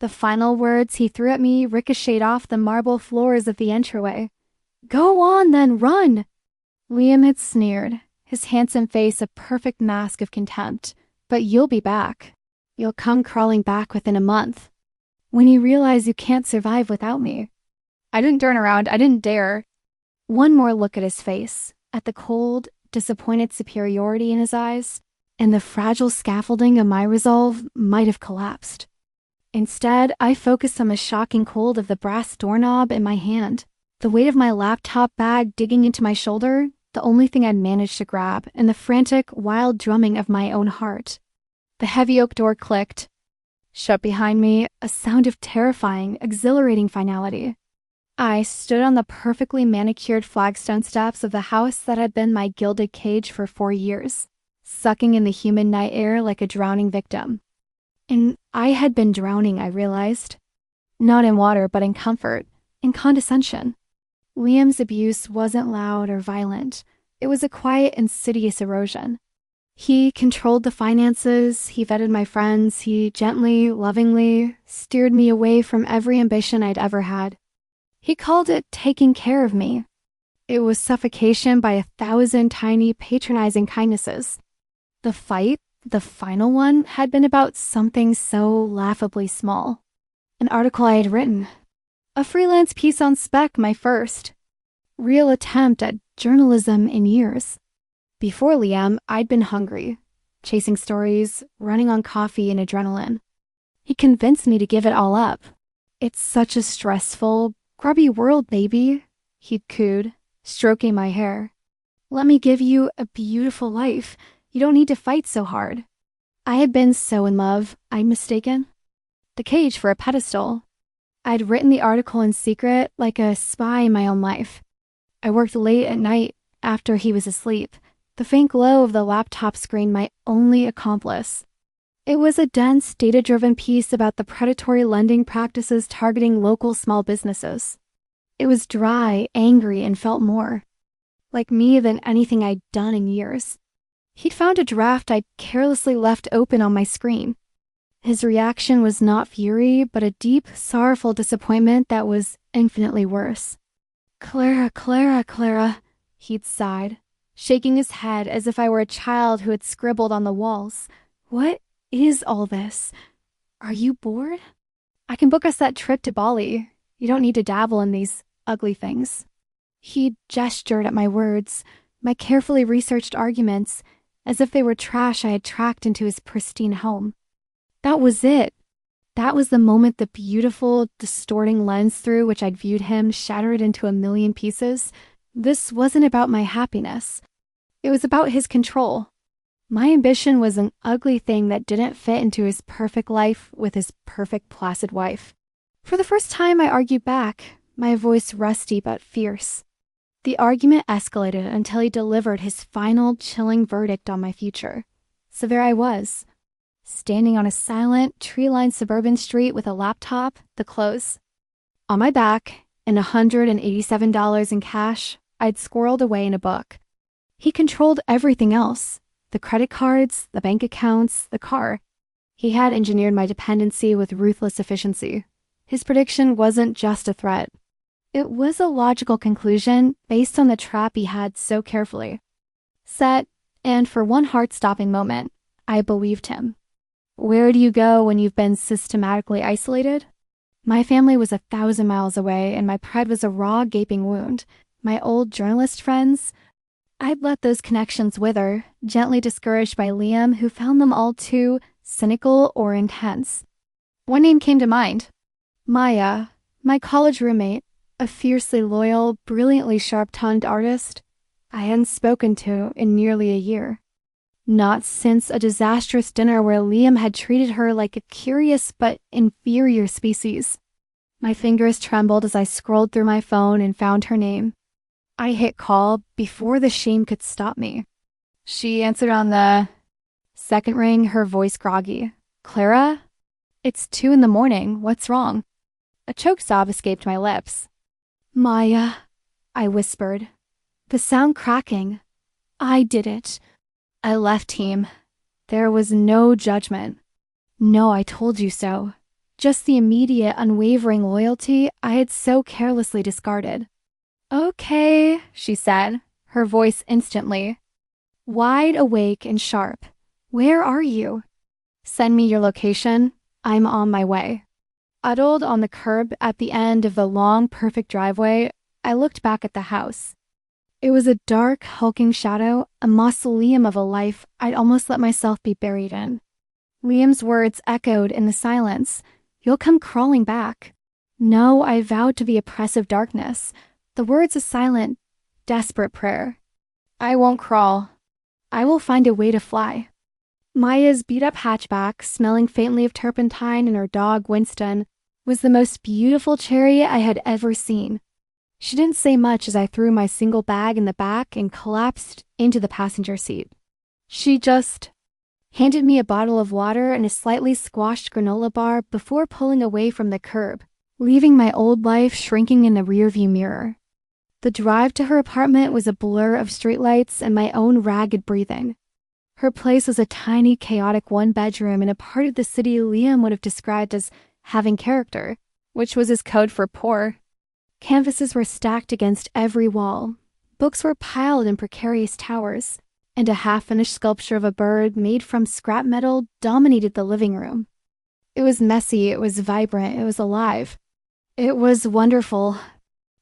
The final words he threw at me ricocheted off the marble floors of the entryway. "Go on then, run!" Liam had sneered, his handsome face a perfect mask of contempt. "But you'll be back. You'll come crawling back within a month. When you realize you can't survive without me." I didn't turn around. I didn't dare. One more look at his face, at the cold, disappointed superiority in his eyes, and the fragile scaffolding of my resolve might have collapsed. Instead, I focused on the shocking cold of the brass doorknob in my hand, the weight of my laptop bag digging into my shoulder, the only thing I'd managed to grab, and the frantic, wild drumming of my own heart. The heavy oak door clicked, shut behind me, a sound of terrifying, exhilarating finality. I stood on the perfectly manicured flagstone steps of the house that had been my gilded cage for 4 years, sucking in the humid night air like a drowning victim. And I had been drowning, I realized. Not in water, but in comfort, in condescension. Liam's abuse wasn't loud or violent. It was a quiet, insidious erosion. He controlled the finances, he vetted my friends, he gently, lovingly steered me away from every ambition I'd ever had. He called it taking care of me. It was suffocation by 1,000 tiny, patronizing kindnesses. The fight, the final one, had been about something so laughably small. An article I had written. A freelance piece on spec, my first. Real attempt at journalism in years. Before Liam, I'd been hungry, chasing stories, running on coffee and adrenaline. He convinced me to give it all up. "It's such a stressful, grubby world, baby," he'd cooed, stroking my hair. "Let me give you a beautiful life. You don't need to fight so hard." I had been so in love, I'd mistaken the cage for a pedestal. I'd written the article in secret, like a spy in my own life. I worked late at night after he was asleep, the faint glow of the laptop screen my only accomplice. It was a dense, data-driven piece about the predatory lending practices targeting local small businesses. It was dry, angry, and felt more like me than anything I'd done in years. He'd found a draft I'd carelessly left open on my screen. His reaction was not fury, but a deep, sorrowful disappointment that was infinitely worse. "Clara, Clara, Clara," he'd sighed, shaking his head as if I were a child who had scribbled on the walls. "What is all this? Are you bored? I can book us that trip to Bali. You don't need to dabble in these ugly things." He gestured at my words, my carefully researched arguments, as if they were trash I had tracked into his pristine home. That was it. That was the moment the beautiful, distorting lens through which I'd viewed him shattered into a million pieces. This wasn't about my happiness. It was about his control. My ambition was an ugly thing that didn't fit into his perfect life with his perfect placid wife. For the first time, I argued back, my voice rusty but fierce. The argument escalated until he delivered his final, chilling verdict on my future. So there I was, standing on a silent, tree-lined suburban street with a laptop, the clothes on my back, and $187 in cash I'd squirreled away in a book. He controlled everything else. The credit cards, the bank accounts, the car. He had engineered my dependency with ruthless efficiency. His prediction wasn't just a threat. It was a logical conclusion based on the trap he had so carefully set, and for one heart-stopping moment, I believed him. Where do you go when you've been systematically isolated? My family was 1,000 miles away, and my pride was a raw, gaping wound. My old journalist friends, I'd let those connections wither, gently discouraged by Liam, who found them all too cynical or intense. One name came to mind. Maya, my college roommate, a fiercely loyal, brilliantly sharp-tongued artist I hadn't spoken to in nearly a year. Not since a disastrous dinner where Liam had treated her like a curious but inferior species. My fingers trembled as I scrolled through my phone and found her name. I hit call before the shame could stop me. She answered on the second ring, her voice groggy. "Clara? It's 2 a.m. What's wrong?" A choke sob escaped my lips. "Maya," I whispered, the sound cracking. "I did it." I left team. There was no judgment. No, I told you so. just the immediate, unwavering loyalty I had so carelessly discarded. "Okay," she said, her voice instantly wide awake and sharp. "Where are you?" "Send me your location. I'm on my way." Huddled on the curb at the end of the long, perfect driveway, I looked back at the house. It was a dark, hulking shadow, a mausoleum of a life I'd almost let myself be buried in. Liam's words echoed in the silence. "You'll come crawling back." No, I vowed to the oppressive darkness. The words a silent, desperate prayer. "I won't crawl. I will find a way to fly." Maya's beat-up hatchback, smelling faintly of turpentine, and her dog, Winston, was the most beautiful cherry I had ever seen. She didn't say much as I threw my single bag in the back and collapsed into the passenger seat. She just handed me a bottle of water and a slightly squashed granola bar before pulling away from the curb, leaving my old life shrinking in the rearview mirror. The drive to her apartment was a blur of streetlights and my own ragged breathing. Her place was a tiny, chaotic one-bedroom in a part of the city Liam would have described as having character, which was his code for poor. Canvases were stacked against every wall. Books were piled in precarious towers, and a half-finished sculpture of a bird made from scrap metal dominated the living room. It was messy, it was vibrant, it was alive. It was wonderful.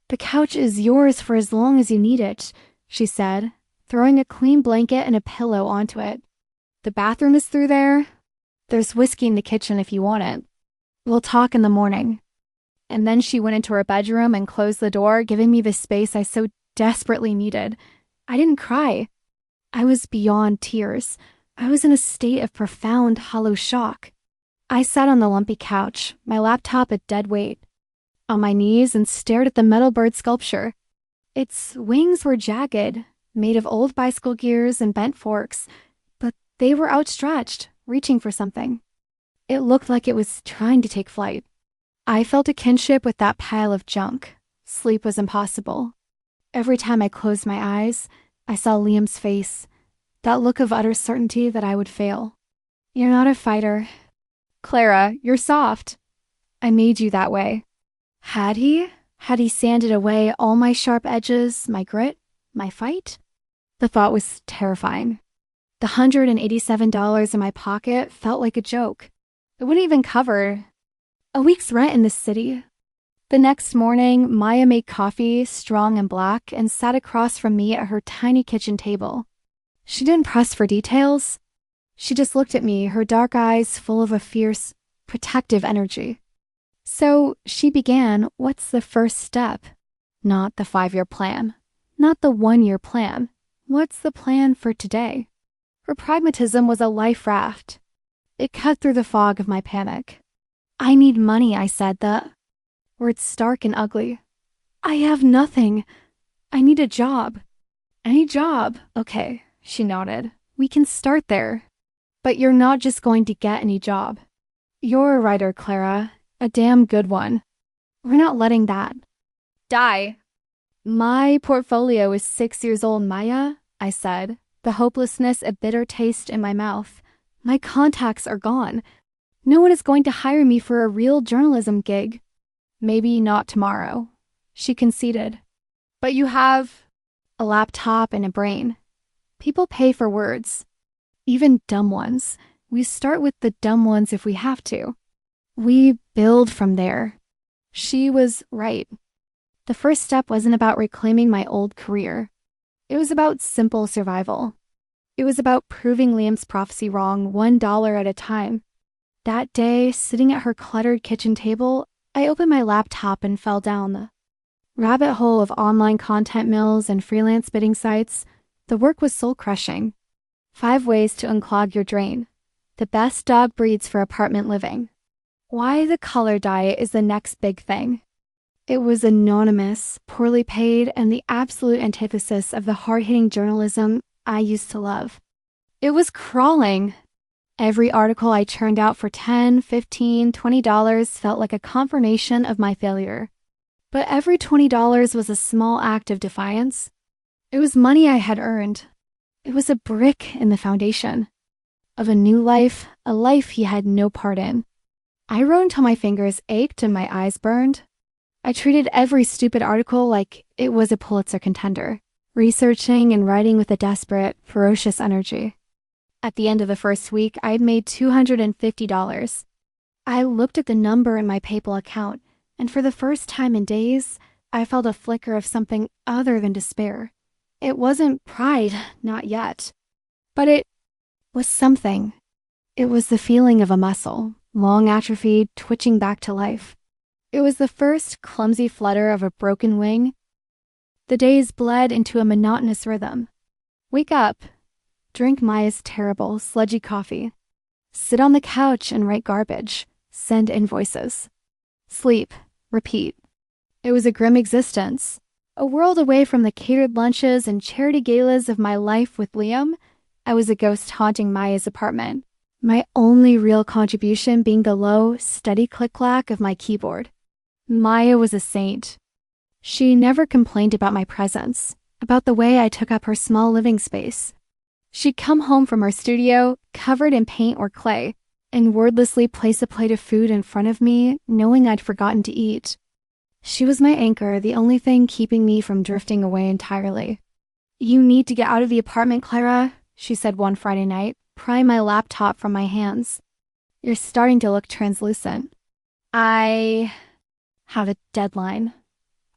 "The couch is yours for as long as you need it," she said, throwing a clean blanket and a pillow onto it. "The bathroom is through there. There's whiskey in the kitchen if you want it. We'll talk in the morning." And then she went into her bedroom and closed the door, giving me the space I so desperately needed. I didn't cry. I was beyond tears. I was in a state of profound, hollow shock. I sat on the lumpy couch, my laptop a dead weight, on my knees and stared at the metal bird sculpture. Its wings were jagged, made of old bicycle gears and bent forks, but they were outstretched, reaching for something. It looked like it was trying to take flight. I felt a kinship with that pile of junk. Sleep was impossible. Every time I closed my eyes, I saw Liam's face, that look of utter certainty that I would fail. "You're not a fighter. Clara, you're soft. I made you that way." Had he? Had he sanded away all my sharp edges, my grit, my fight? The thought was terrifying. The $187 in my pocket felt like a joke. It wouldn't even cover a week's rent in this city. The next morning, Maya made coffee, strong and black, and sat across from me at her tiny kitchen table. She didn't press for details. She just looked at me, her dark eyes full of a fierce, protective energy. So she began, what's the first step? Not the 5-year plan. Not the 1-year plan. What's the plan for today? Her pragmatism was a life raft. It cut through the fog of my panic. "I need money," I said, the words stark and ugly. "I have nothing. I need a job." "Any job? Okay," she nodded. "We can start there. But you're not just going to get any job. You're a writer, Clara. A damn good one. We're not letting that die." "My portfolio is 6 years old, Maya," I said, the hopelessness a bitter taste in my mouth. "My contacts are gone. No one is going to hire me for a real journalism gig." "Maybe not tomorrow," she conceded. "But you have a laptop and a brain. People pay for words. Even dumb ones. We start with the dumb ones if we have to. We build from there." She was right. The first step wasn't about reclaiming my old career. It was about simple survival. It was about proving Liam's prophecy wrong $1 at a time. That day, sitting at her cluttered kitchen table, I opened my laptop and fell down the rabbit hole of online content mills and freelance bidding sites. The work was soul-crushing. 5 ways to unclog your drain. The best dog breeds for apartment living. Why the color diet is the next big thing. It was anonymous, poorly paid, and the absolute antithesis of the hard-hitting journalism I used to love. It was crawling. Every article I churned out for $10, $15, $20 felt like a confirmation of my failure. But every $20 was a small act of defiance. It was money I had earned. It was a brick in the foundation of a new life, a life he had no part in. I wrote until my fingers ached and my eyes burned. I treated every stupid article like it was a Pulitzer contender, researching and writing with a desperate, ferocious energy. At the end of the first week, I had made $250. I looked at the number in my PayPal account, and for the first time in days, I felt a flicker of something other than despair. It wasn't pride, not yet. But it was something. It was the feeling of a muscle, long atrophied, twitching back to life. It was the first clumsy flutter of a broken wing. The days bled into a monotonous rhythm. Wake up, drink Maya's terrible, sludgy coffee, sit on the couch and write garbage, send invoices. Sleep, repeat. It was a grim existence. A world away from the catered lunches and charity galas of my life with Liam, I was a ghost haunting Maya's apartment, my only real contribution being the low, steady click-clack of my keyboard. Maya was a saint. She never complained about my presence, about the way I took up her small living space. She'd come home from her studio, covered in paint or clay, and wordlessly place a plate of food in front of me, knowing I'd forgotten to eat. She was my anchor, the only thing keeping me from drifting away entirely. "You need to get out of the apartment, Clara," she said one Friday night, prying my laptop from my hands. "You're starting to look translucent." I have a deadline.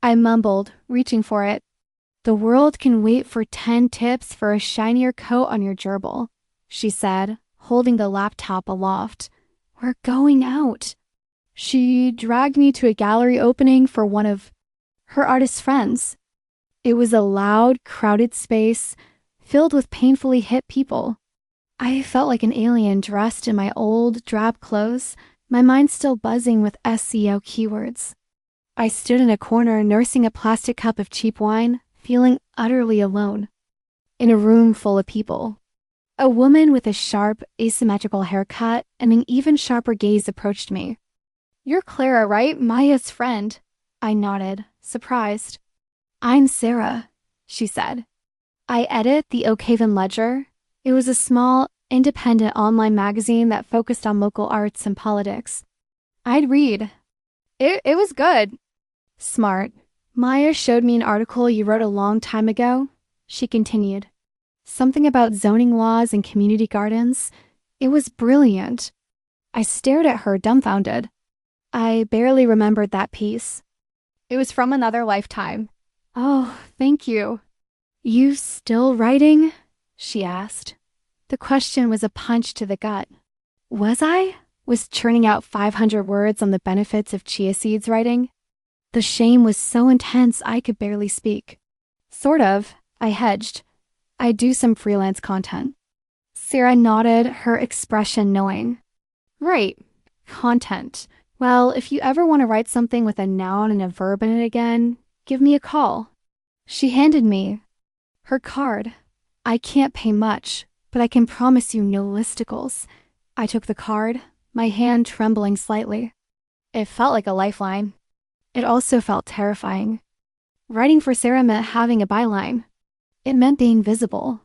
I mumbled, reaching for it. "The world can wait for 10 tips for a shinier coat on your gerbil," she said, holding the laptop aloft. "We're going out." She dragged me to a gallery opening for one of her artist friends. It was a loud, crowded space filled with painfully hip people. I felt like an alien dressed in my old, drab clothes, my mind still buzzing with SEO keywords. I stood in a corner nursing a plastic cup of cheap wine, feeling utterly alone. In a room full of people. A woman with a sharp, asymmetrical haircut and an even sharper gaze approached me. "You're Clara, right? Maya's friend." I nodded, surprised. "I'm Sarah," she said. "I edit the Oak Haven Ledger." It was a small, independent online magazine that focused on local arts and politics. I'd read. It was good. "Smart. Maya showed me an article you wrote a long time ago," she continued. "Something about zoning laws and community gardens. It was brilliant." I stared at her, dumbfounded. I barely remembered that piece. "It was from another lifetime." "Oh, thank you." "You still writing?" she asked. The question was a punch to the gut. Was I? Was churning out 500 words on the benefits of chia seeds writing? The shame was so intense I could barely speak. "Sort of," I hedged. "I do some freelance content." Sarah nodded, her expression knowing. "Right. Content. Well, if you ever want to write something with a noun and a verb in it again, give me a call." She handed me her card. "I can't pay much, but I can promise you no listicles." I took the card, my hand trembling slightly. It felt like a lifeline. It also felt terrifying. Writing for Sarah meant having a byline. It meant being visible.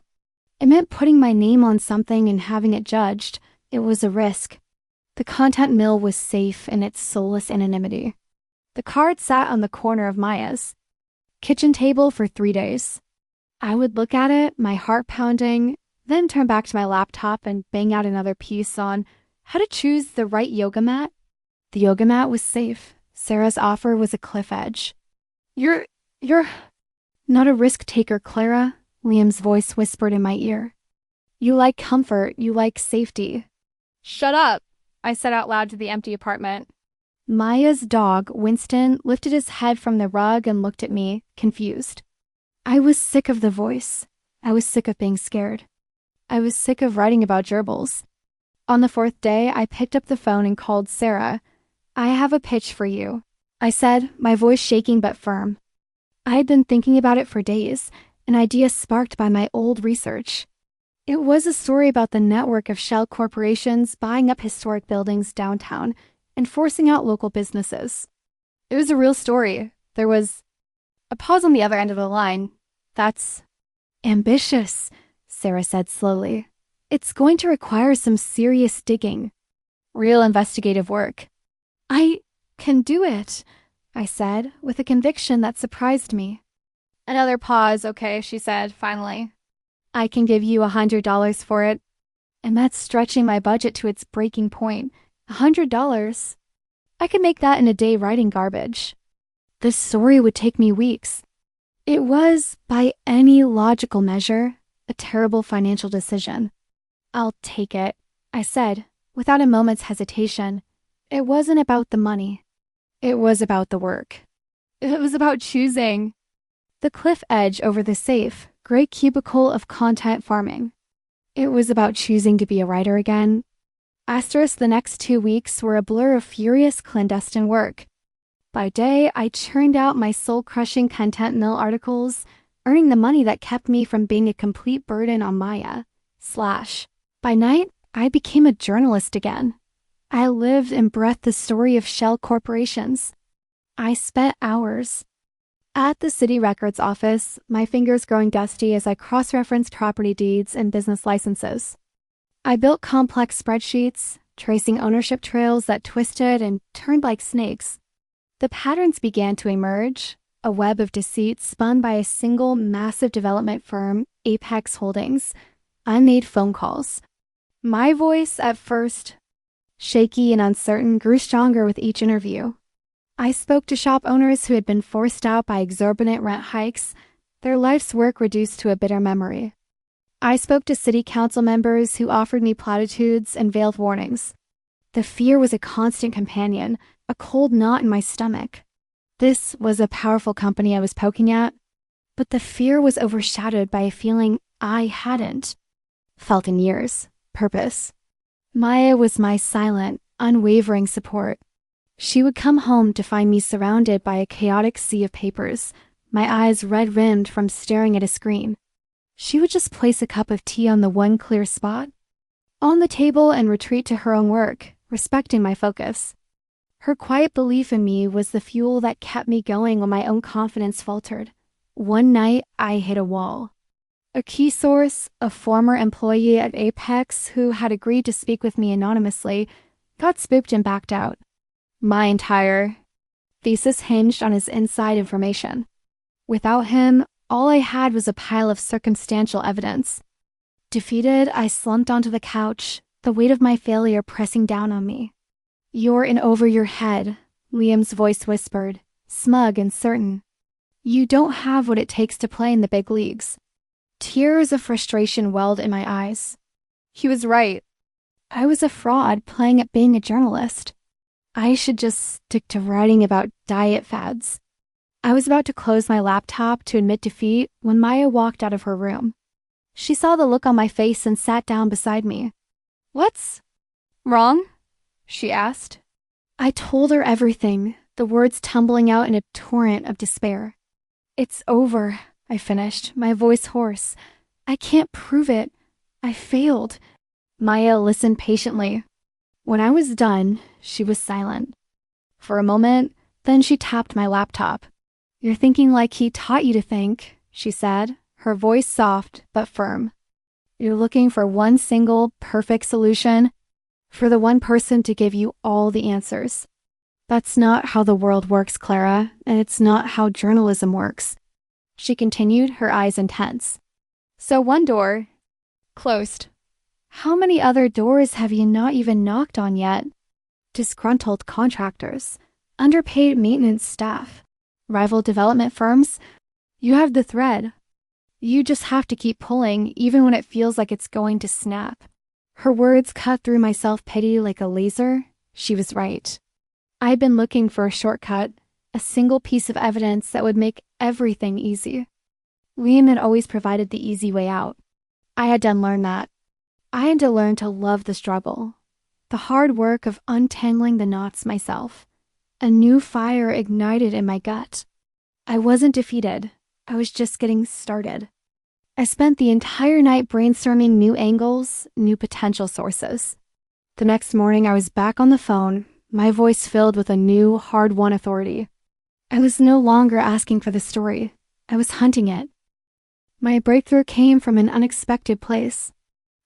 It meant putting my name on something and having it judged. It was a risk. The content mill was safe in its soulless anonymity. The card sat on the corner of Maya's kitchen table for 3 days. I would look at it, my heart pounding, then turn back to my laptop and bang out another piece on how to choose the right yoga mat. The yoga mat was safe. Sarah's offer was a cliff edge. You're not a risk taker, Clara," Liam's voice whispered in my ear. "You like comfort, you like safety." "Shut up," I said out loud to the empty apartment. Maya's dog, Winston, lifted his head from the rug and looked at me, confused. I was sick of the voice. I was sick of being scared. I was sick of writing about gerbils. On the 4th day, I picked up the phone and called Sarah. "I have a pitch for you," I said, my voice shaking but firm. I had been thinking about it for days, an idea sparked by my old research. It was a story about the network of shell corporations buying up historic buildings downtown and forcing out local businesses. It was a real story. There was a pause on the other end of the line. "That's ambitious," Sarah said slowly. "It's going to require some serious digging. Real investigative work. I can do it, I said, with a conviction that surprised me. Another pause, okay, she said, finally. I can give you $100 for it. And that's stretching my budget to its breaking point. $100. I could make that in a day writing garbage. This story would take me weeks. It was, by any logical measure, a terrible financial decision. I'll take it, I said, without a moment's hesitation. It wasn't about the money. It was about the work. It was about choosing the cliff edge over the safe, gray cubicle of content farming. It was about choosing to be a writer again. Asterisk, the next 2 weeks were a blur of furious clandestine work. By day, I churned out my soul-crushing content mill articles, earning the money that kept me from being a complete burden on Maya. By night, I became a journalist again. I lived and breathed the story of shell corporations. I spent hours at the city records office, my fingers growing dusty as I cross-referenced property deeds and business licenses. I built complex spreadsheets, tracing ownership trails that twisted and turned like snakes. The patterns began to emerge, a web of deceit spun by a single massive development firm, Apex Holdings, unmade phone calls. My voice, at first shaky and uncertain, grew stronger with each interview. I spoke to shop owners who had been forced out by exorbitant rent hikes, their life's work reduced to a bitter memory. I spoke to city council members who offered me platitudes and veiled warnings. The fear was a constant companion, a cold knot in my stomach. This was a powerful company I was poking at, but the fear was overshadowed by a feeling I hadn't felt in years: purpose. Maya was my silent, unwavering support. She would come home to find me surrounded by a chaotic sea of papers, my eyes red-rimmed from staring at a screen. She would just place a cup of tea on the one clear spot on the table and retreat to her own work, respecting my focus. Her quiet belief in me was the fuel that kept me going when my own confidence faltered. One night, I hit a wall. A key source, a former employee at Apex who had agreed to speak with me anonymously, got spooked and backed out. My entire thesis hinged on his inside information. Without him, all I had was a pile of circumstantial evidence. Defeated, I slumped onto the couch, the weight of my failure pressing down on me. "You're in over your head," Liam's voice whispered, smug and certain. "You don't have what it takes to play in the big leagues." Tears of frustration welled in my eyes. He was right. I was a fraud playing at being a journalist. I should just stick to writing about diet fads. I was about to close my laptop to admit defeat when Maya walked out of her room. She saw the look on my face and sat down beside me. "What's wrong?" she asked. I told her everything, the words tumbling out in a torrent of despair. "It's over," I finished, my voice hoarse. "I can't prove it. I failed." Maya listened patiently. When I was done, she was silent. For a moment, then she tapped my laptop. "You're thinking like he taught you to think," she said, her voice soft but firm. "You're looking for one single, perfect solution, for the one person to give you all the answers. That's not how the world works, Clara, and it's not how journalism works." She continued, her eyes intense. "So one door closed. How many other doors have you not even knocked on yet? Disgruntled contractors, underpaid maintenance staff, rival development firms. You have the thread. You just have to keep pulling, even when it feels like it's going to snap." Her words cut through my self-pity like a laser. She was right. I had been looking for a shortcut, a single piece of evidence that would make everything easy. Liam had always provided the easy way out. I had to unlearn that. I had to learn to love the struggle, the hard work of untangling the knots myself. A new fire ignited in my gut. I wasn't defeated. I was just getting started. I spent the entire night brainstorming new angles, new potential sources. The next morning, I was back on the phone, my voice filled with a new, hard-won authority. I was no longer asking for the story. I was hunting it. My breakthrough came from an unexpected place.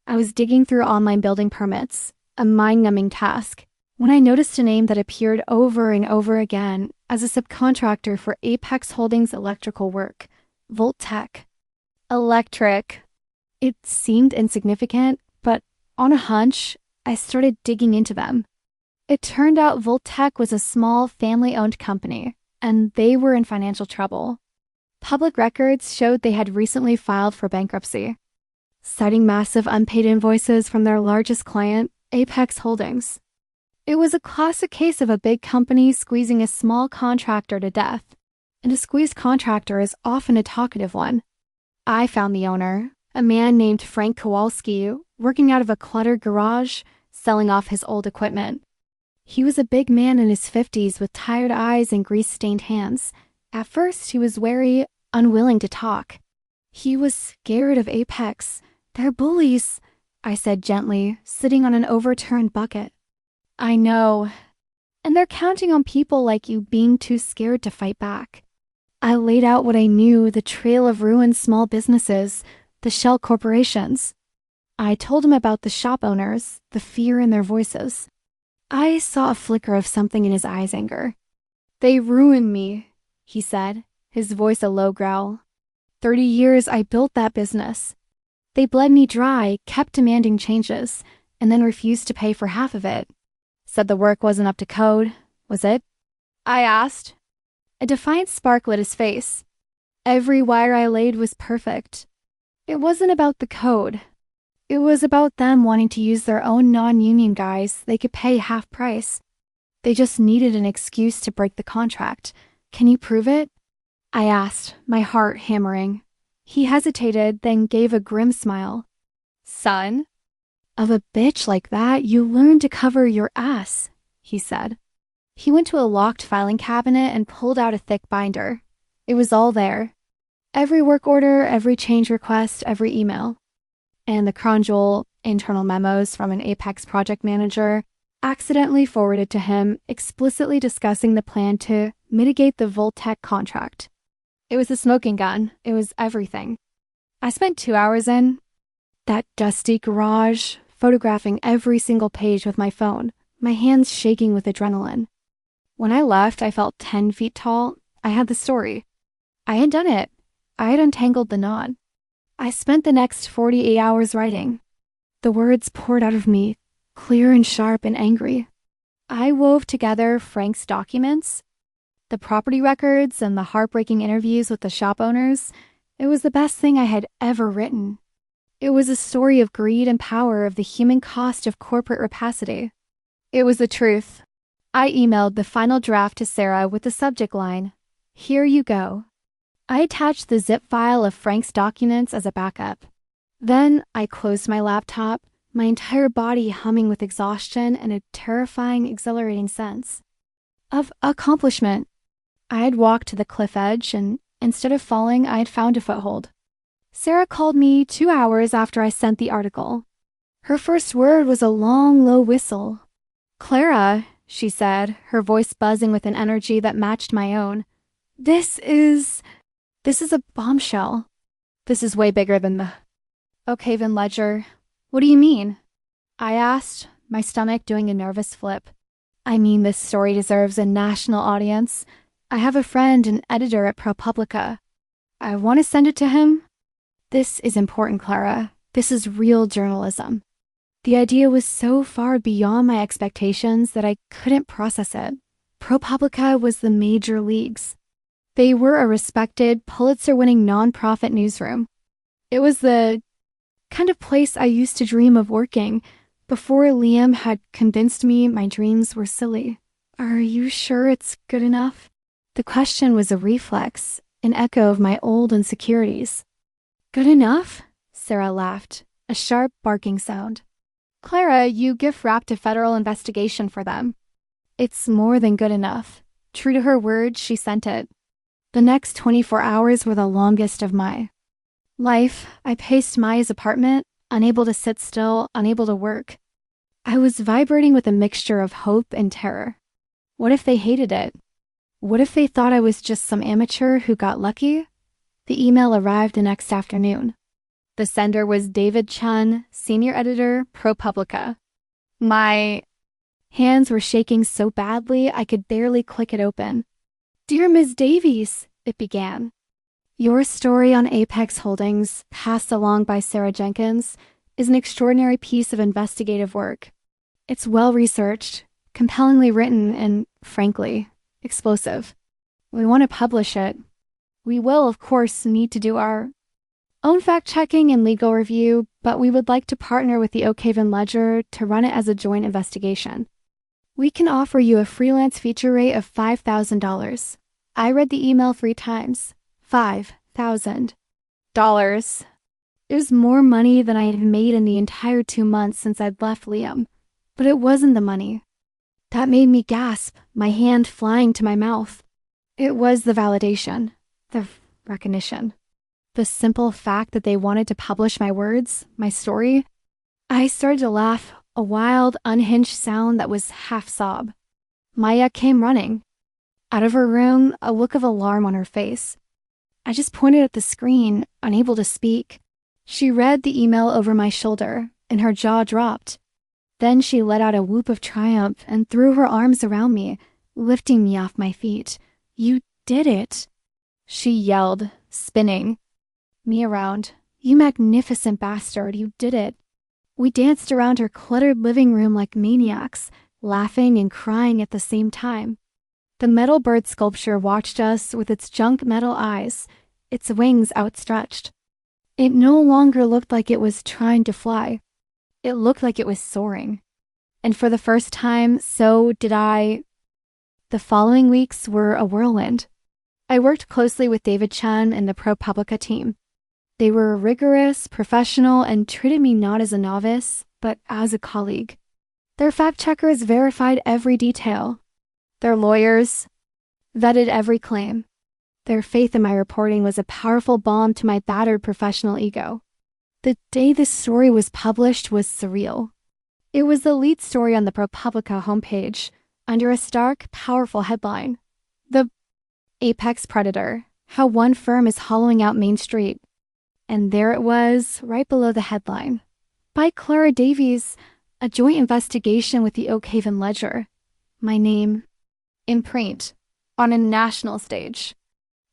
I was digging through online building permits, a mind-numbing task. when I noticed a name that appeared over and over again as a subcontractor for Apex Holdings electrical work, Voltec. Electric. It seemed insignificant, but on a hunch, I started digging into them. It turned out Voltec was a small family-owned company, and they were in financial trouble. Public records showed they had recently filed for bankruptcy, citing massive unpaid invoices from their largest client, Apex Holdings. It was a classic case of a big company squeezing a small contractor to death, and a squeezed contractor is often a talkative one. I found the owner, a man named Frank Kowalski, working out of a cluttered garage, selling off his old equipment. He was a big man in his 50s with tired eyes and grease-stained hands. At first, he was wary, unwilling to talk. He was scared of Apex. They're bullies, I said gently, sitting on an overturned bucket. I know. And they're counting on people like you being too scared to fight back. I laid out what I knew, the trail of ruined small businesses, the shell corporations. I told him about the shop owners, the fear in their voices. I saw a flicker of something in his eyes' anger. They ruined me, he said, his voice a low growl. 30 years I built that business. They bled me dry, kept demanding changes, and then refused to pay for half of it. Said the work wasn't up to code, was it? I asked. A defiant spark lit his face. Every wire I laid was perfect. It wasn't about the code. It was about them wanting to use their own non-union guys they could pay half price. They just needed an excuse to break the contract. Can you prove it? I asked, my heart hammering. He hesitated, then gave a grim smile. Son, of a bitch like that, you learn to cover your ass, he said. He went to a locked filing cabinet and pulled out a thick binder. It was all there. Every work order, every change request, every email. And the Cronjol internal memos from an Apex project manager accidentally forwarded to him, explicitly discussing the plan to mitigate the Voltec contract. It was a smoking gun. It was everything. I spent 2 hours in that dusty garage, photographing every single page with my phone, my hands shaking with adrenaline. When I left, I felt 10 feet tall. I had the story. I had done it. I had untangled the knot. I spent the next 48 hours writing. The words poured out of me, clear and sharp and angry. I wove together Frank's documents, the property records, and the heartbreaking interviews with the shop owners. It was the best thing I had ever written. It was a story of greed and power, of the human cost of corporate rapacity. It was the truth. I emailed the final draft to Sarah with the subject line, "Here you go." I attached the zip file of Frank's documents as a backup. Then I closed my laptop, my entire body humming with exhaustion and a terrifying, exhilarating sense of accomplishment. I had walked to the cliff edge, and instead of falling, I had found a foothold. Sarah called me 2 hours after I sent the article. Her first word was a long, low whistle. "Clara," she said, her voice buzzing with an energy that matched my own. This is a bombshell. This is way bigger than the Oakhaven Ledger. What do you mean? I asked, my stomach doing a nervous flip. I mean, this story deserves a national audience. I have a friend, an editor at ProPublica. I want to send it to him. This is important, Clara. This is real journalism. The idea was so far beyond my expectations that I couldn't process it. ProPublica was the major leagues. They were a respected, Pulitzer-winning nonprofit newsroom. It was the kind of place I used to dream of working before Liam had convinced me my dreams were silly. Are you sure it's good enough? The question was a reflex, an echo of my old insecurities. Good enough? Sarah laughed, a sharp barking sound. Clara, you gift-wrapped a federal investigation for them. It's more than good enough. True to her word, she sent it. The next 24 hours were the longest of my life. I paced Maya's apartment, unable to sit still, unable to work. I was vibrating with a mixture of hope and terror. What if they hated it? What if they thought I was just some amateur who got lucky? The email arrived the next afternoon. The sender was David Chun, senior editor, ProPublica. My Hands were shaking so badly I could barely click it open. "Dear Ms. Davies," it began. "Your story on Apex Holdings, passed along by Sarah Jenkins, is an extraordinary piece of investigative work. It's well-researched, compellingly written, and, frankly, explosive. We want to publish it. We will, of course, need to do our own fact-checking and legal review, but we would like to partner with the Oakhaven Ledger to run it as a joint investigation. We can offer you a freelance feature rate of $5,000. I read the email 3 times. $5,000. It was more money than I had made in the entire 2 months since I'd left Liam. But it wasn't the money. That made me gasp, my hand flying to my mouth. It was the validation, the recognition. The simple fact that they wanted to publish my words, my story. I started to laugh, a wild, unhinged sound that was half sob. Maya came running. Out of her room, a look of alarm on her face. I just pointed at the screen, unable to speak. She read the email over my shoulder, and her jaw dropped. Then she let out a whoop of triumph and threw her arms around me, lifting me off my feet. "You did it!" she yelled, spinning me around. "You magnificent bastard, you did it." We danced around her cluttered living room like maniacs, laughing and crying at the same time. The metal bird sculpture watched us with its junk metal eyes, its wings outstretched. It no longer looked like it was trying to fly. It looked like it was soaring. And for the first time, so did I. The following weeks were a whirlwind. I worked closely with David Chen and the ProPublica team. They were rigorous, professional, and treated me not as a novice, but as a colleague. Their fact-checkers verified every detail. Their lawyers vetted every claim. Their faith in my reporting was a powerful balm to my battered professional ego. The day this story was published was surreal. It was the lead story on the ProPublica homepage, under a stark, powerful headline. The Apex Predator, How One Firm is Hollowing Out Main Street. And there it was, right below the headline. By Clara Davies, a joint investigation with the Oakhaven Ledger. My name, in print, on a national stage.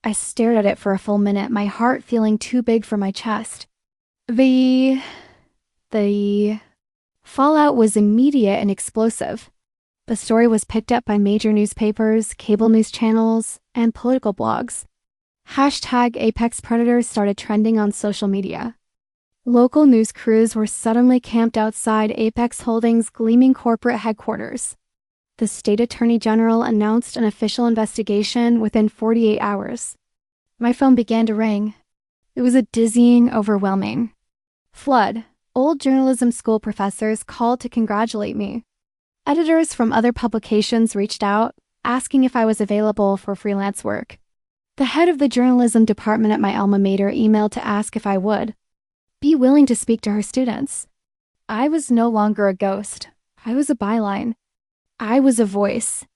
I stared at it for a full minute, my heart feeling too big for my chest. The fallout was immediate and explosive. The story was picked up by major newspapers, cable news channels, and political blogs. Hashtag Apex Predators started trending on social media. Local news crews were suddenly camped outside Apex Holdings' gleaming corporate headquarters. The state attorney general announced an official investigation within 48 hours. My phone began to ring. It was a dizzying, overwhelming flood. Old journalism school professors called to congratulate me. Editors from other publications reached out, asking if I was available for freelance work. The head of the journalism department at my alma mater emailed to ask if I would be willing to speak to her students. I was no longer a ghost. I was a byline. I was a voice.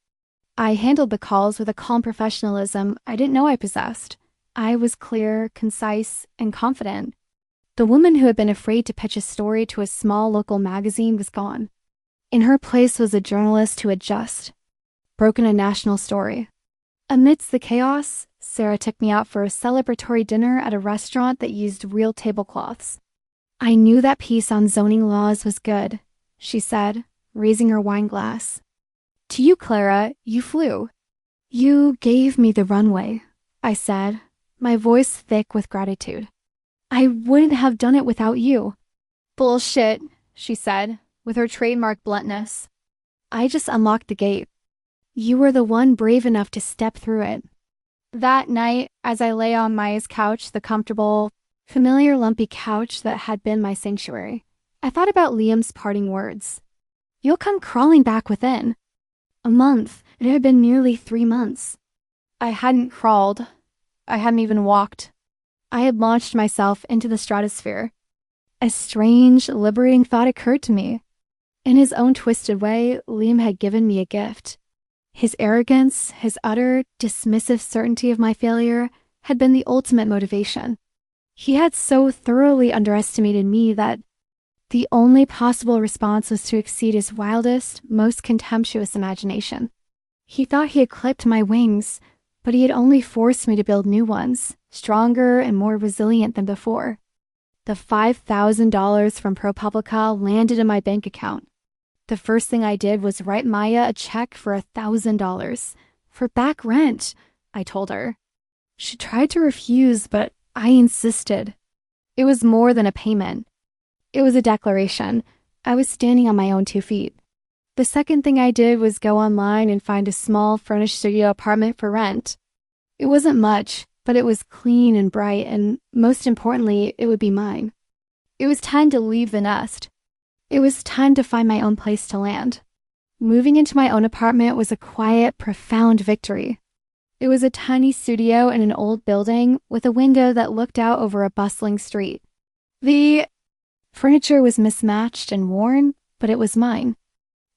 I handled the calls with a calm professionalism I didn't know I possessed. I was clear, concise, and confident. The woman who had been afraid to pitch a story to a small local magazine was gone. In her place was a journalist who had just broken a national story. Amidst the chaos, Sarah took me out for a celebratory dinner at a restaurant that used real tablecloths. "I knew that piece on zoning laws was good," she said, raising her wine glass. "To you, Clara, you flew. You gave me the runway," I said, my voice thick with gratitude. "I wouldn't have done it without you." "Bullshit," she said, with her trademark bluntness. "I just unlocked the gate. You were the one brave enough to step through it." That night, as I lay on Maya's couch, the comfortable, familiar lumpy couch that had been my sanctuary, I thought about Liam's parting words. "You'll come crawling back within." A month. It had been nearly 3 months. I hadn't crawled. I hadn't even walked. I had launched myself into the stratosphere. A strange, liberating thought occurred to me. In his own twisted way, Liam had given me a gift. His arrogance, his utter, dismissive certainty of my failure, had been the ultimate motivation. He had so thoroughly underestimated me that The only possible response was to exceed his wildest, most contemptuous imagination. He thought he had clipped my wings, but he had only forced me to build new ones, stronger and more resilient than before. The $5,000 from ProPublica landed in my bank account. The first thing I did was write Maya a check for $1,000. For back rent, I told her. She tried to refuse, but I insisted. It was more than a payment. It was a declaration. I was standing on my own 2 feet. The second thing I did was go online and find a small furnished studio apartment for rent. It wasn't much, but it was clean and bright, and most importantly, it would be mine. It was time to leave the nest. It was time to find my own place to land. Moving into my own apartment was a quiet, profound victory. It was a tiny studio in an old building with a window that looked out over a bustling street. The furniture was mismatched and worn, but it was mine.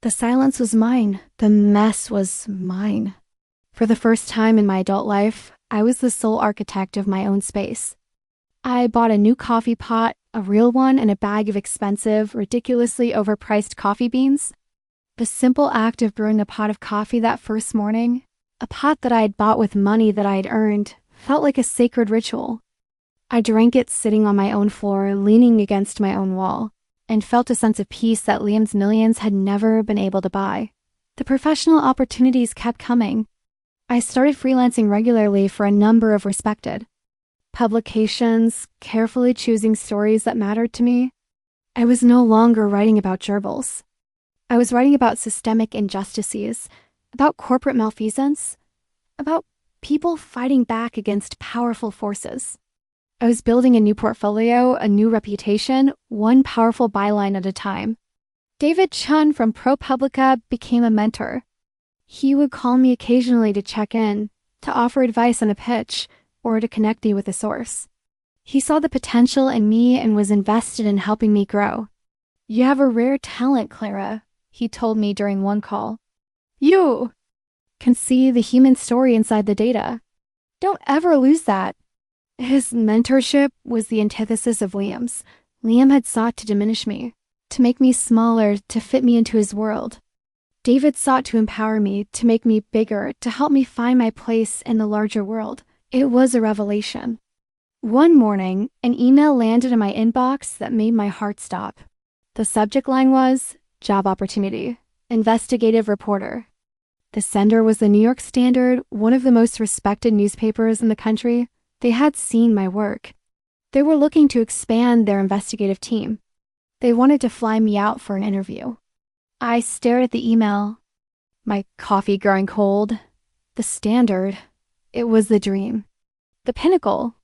The silence was mine. The mess was mine. For the first time in my adult life, I was the sole architect of my own space. I bought a new coffee pot, a real one, and a bag of expensive, ridiculously overpriced coffee beans. The simple act of brewing a pot of coffee that first morning, a pot that I had bought with money that I had earned, felt like a sacred ritual. I drank it sitting on my own floor, leaning against my own wall, and felt a sense of peace that Liam's millions had never been able to buy. The professional opportunities kept coming. I started freelancing regularly for a number of respected publications, carefully choosing stories that mattered to me. I was no longer writing about gerbils. I was writing about systemic injustices, about corporate malfeasance, about people fighting back against powerful forces. I was building a new portfolio, a new reputation, one powerful byline at a time. David Chun from ProPublica became a mentor. He would call me occasionally to check in, to offer advice on a pitch, or to connect me with a source. He saw the potential in me and was invested in helping me grow. "You have a rare talent, Clara," he told me during one call. "You can see the human story inside the data. Don't ever lose that." His mentorship was the antithesis of Liam's. Liam had sought to diminish me, to make me smaller, to fit me into his world. David sought to empower me, to make me bigger, to help me find my place in the larger world. It was a revelation. One morning, an email landed in my inbox that made my heart stop. The subject line was, "Job opportunity, investigative reporter." The sender was the New York Standard, one of the most respected newspapers in the country. They had seen my work. They were looking to expand their investigative team. They wanted to fly me out for an interview. I stared at the email, my coffee growing cold. The Standard. It was the dream. The pinnacle.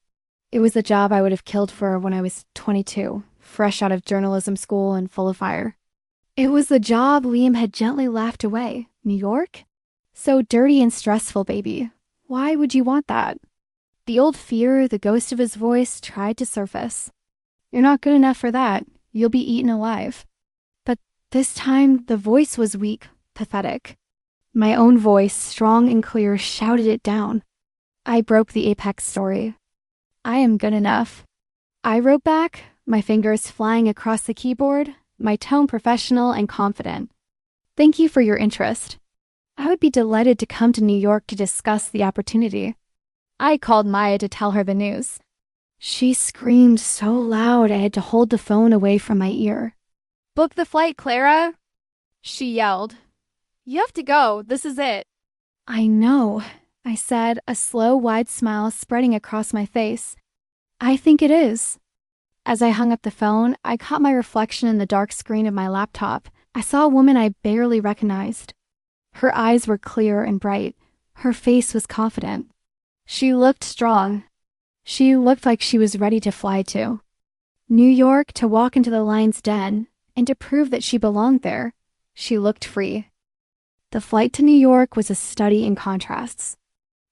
It was the job I would have killed for when I was 22, fresh out of journalism school and full of fire. It was the job Liam had gently laughed away. New York? So dirty and stressful, baby. Why would you want that? The old fear, the ghost of his voice, tried to surface. "You're not good enough for that. You'll be eaten alive." But this time, the voice was weak, pathetic. My own voice, strong and clear, shouted it down. I broke the apex story. "I am good enough." I wrote back, my fingers flying across the keyboard, my tone professional and confident. "Thank you for your interest. I would be delighted to come to New York to discuss the opportunity." I called Maya to tell her the news. She screamed so loud I had to hold the phone away from my ear. "Book the flight, Clara!" she yelled. "You have to go. This is it." "I know," I said, a slow, wide smile spreading across my face. "I think it is." As I hung up the phone, I caught my reflection in the dark screen of my laptop. I saw a woman I barely recognized. Her eyes were clear and bright. Her face was confident. She looked strong. She looked like she was ready to fly to New York, to walk into the lion's den, and to prove that she belonged there. She looked free. The flight to New York was a study in contrasts.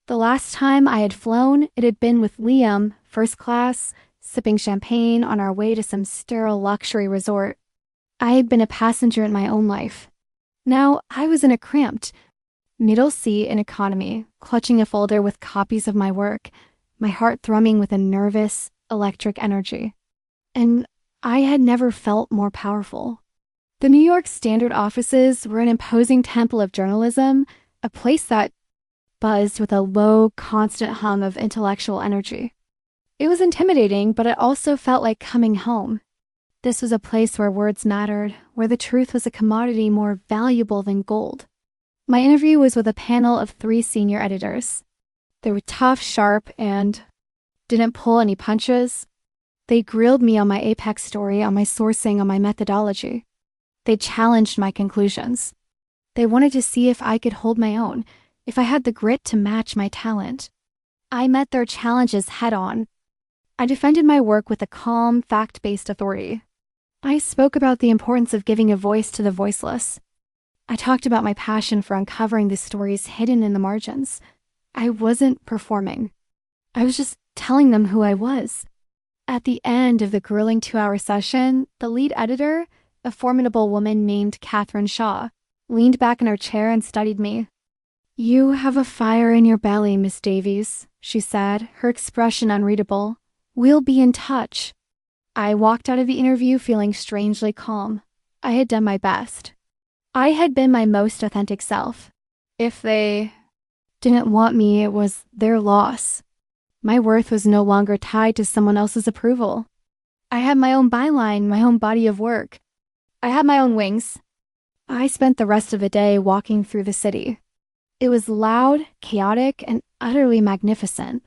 The last time I had flown, it had been with Liam, first class, sipping champagne on our way to some sterile luxury resort. I had been a passenger in my own life. Now I was in a cramped, middle seat in economy, clutching a folder with copies of my work, my heart thrumming with a nervous, electric energy. And I had never felt more powerful. The New York Standard offices were an imposing temple of journalism, a place that buzzed with a low, constant hum of intellectual energy. It was intimidating, but it also felt like coming home. This was a place where words mattered, where the truth was a commodity more valuable than gold. My interview was with a panel of 3 senior editors. They were tough, sharp, and didn't pull any punches. They grilled me on my Apex story, on my sourcing, on my methodology. They challenged my conclusions. They wanted to see if I could hold my own, if I had the grit to match my talent. I met their challenges head-on. I defended my work with a calm, fact-based authority. I spoke about the importance of giving a voice to the voiceless. I talked about my passion for uncovering the stories hidden in the margins. I wasn't performing. I was just telling them who I was. At the end of the grueling 2-hour session, the lead editor, a formidable woman named Catherine Shaw, leaned back in her chair and studied me. "You have a fire in your belly, Miss Davies," she said, her expression unreadable. "We'll be in touch." I walked out of the interview feeling strangely calm. I had done my best. I had been my most authentic self. If they didn't want me, it was their loss. My worth was no longer tied to someone else's approval. I had my own byline, my own body of work. I had my own wings. I spent the rest of the day walking through the city. It was loud, chaotic, and utterly magnificent.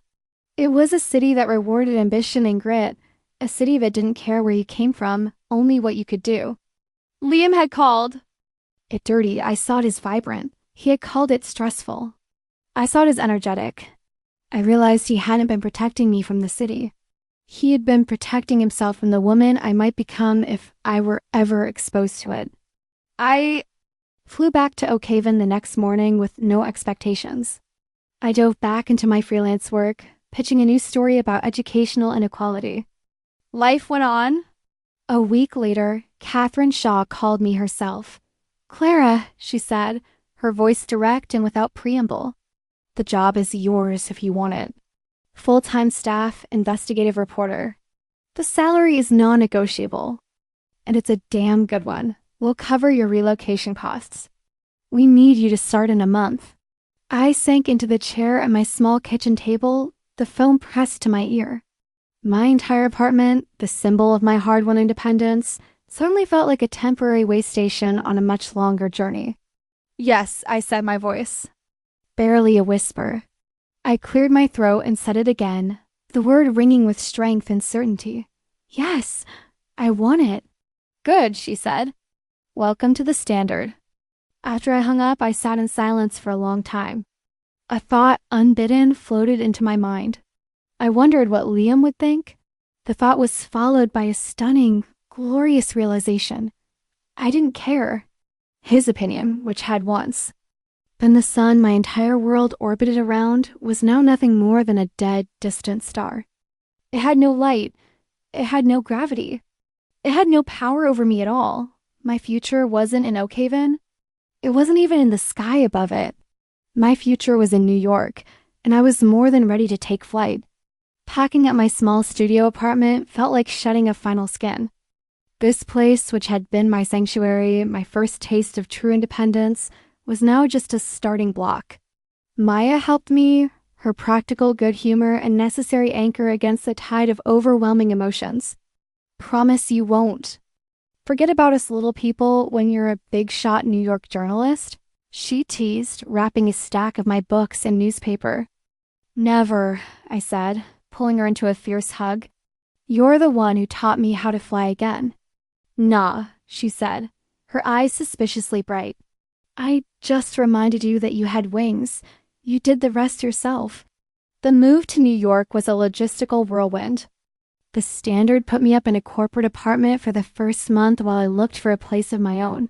It was a city that rewarded ambition and grit, a city that didn't care where you came from, only what you could do. Liam had called it dirty. I saw it as vibrant. He had called it stressful. I saw it as energetic. I realized he hadn't been protecting me from the city. He had been protecting himself from the woman I might become if I were ever exposed to it. I flew back to Oak Haven the next morning with no expectations. I dove back into my freelance work, pitching a new story about educational inequality. Life went on. A week later, Catherine Shaw called me herself. "Clara," she said, her voice direct and without preamble. "The job is yours if you want it. Full-time staff, investigative reporter. The salary is non-negotiable. And it's a damn good one. We'll cover your relocation costs. We need you to start in a month." I sank into the chair at my small kitchen table, the phone pressed to my ear. My entire apartment, the symbol of my hard-won independence, suddenly felt like a temporary way station on a much longer journey. "Yes," I said, my voice barely a whisper. I cleared my throat and said it again, the word ringing with strength and certainty. "Yes, I want it." "Good," she said. "Welcome to the Standard." After I hung up, I sat in silence for a long time. A thought, unbidden, floated into my mind. I wondered what Liam would think. The thought was followed by a stunning, glorious realization. I didn't care. His opinion, which had once. Then the sun my entire world orbited around was now nothing more than a dead, distant star. It had no light. It had no gravity. It had no power over me at all. My future wasn't in Oak Haven. It wasn't even in the sky above it. My future was in New York, and I was more than ready to take flight. Packing up my small studio apartment felt like shedding a final skin. This place, which had been my sanctuary, my first taste of true independence, was now just a starting block. Maya helped me, her practical good humor and necessary anchor against the tide of overwhelming emotions. "Promise you won't. Forget about us little people when you're a big-shot New York journalist," she teased, wrapping a stack of my books in newspaper. "Never," I said, pulling her into a fierce hug. "You're the one who taught me how to fly again." "Nah," she said, her eyes suspiciously bright. "I just reminded you that you had wings. You did the rest yourself." The move to New York was a logistical whirlwind. The Standard put me up in a corporate apartment for the first month while I looked for a place of my own.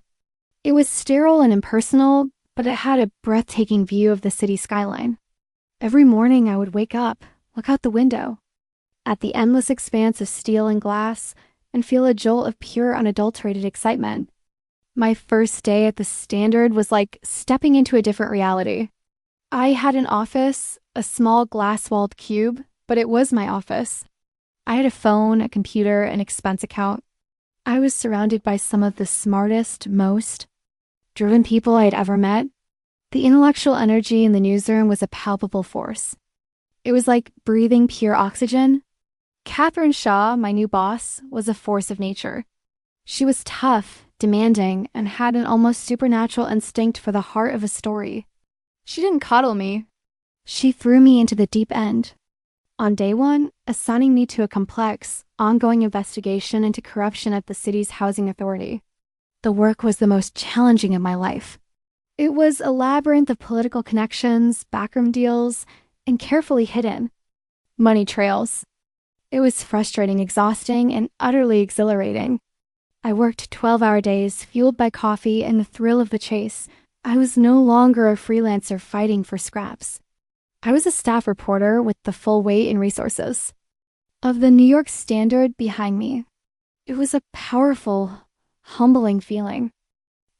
It was sterile and impersonal, but it had a breathtaking view of the city skyline. Every morning I would wake up, look out the window, at the endless expanse of steel and glass, and feel a jolt of pure, unadulterated excitement. My first day at the Standard was like stepping into a different reality. I had an office, a small glass-walled cube, but it was my office. I had a phone, a computer, an expense account. I was surrounded by some of the smartest, most driven people I had ever met. The intellectual energy in the newsroom was a palpable force. It was like breathing pure oxygen. Catherine Shaw, my new boss, was a force of nature. She was tough, demanding, and had an almost supernatural instinct for the heart of a story. She didn't coddle me. She threw me into the deep end. On day one, assigning me to a complex, ongoing investigation into corruption at the city's housing authority. The work was the most challenging of my life. It was a labyrinth of political connections, backroom deals, and carefully hidden money trails. It was frustrating, exhausting, and utterly exhilarating. I worked 12-hour days, fueled by coffee and the thrill of the chase. I was no longer a freelancer fighting for scraps. I was a staff reporter with the full weight and resources of the New York Standard behind me. It was a powerful, humbling feeling.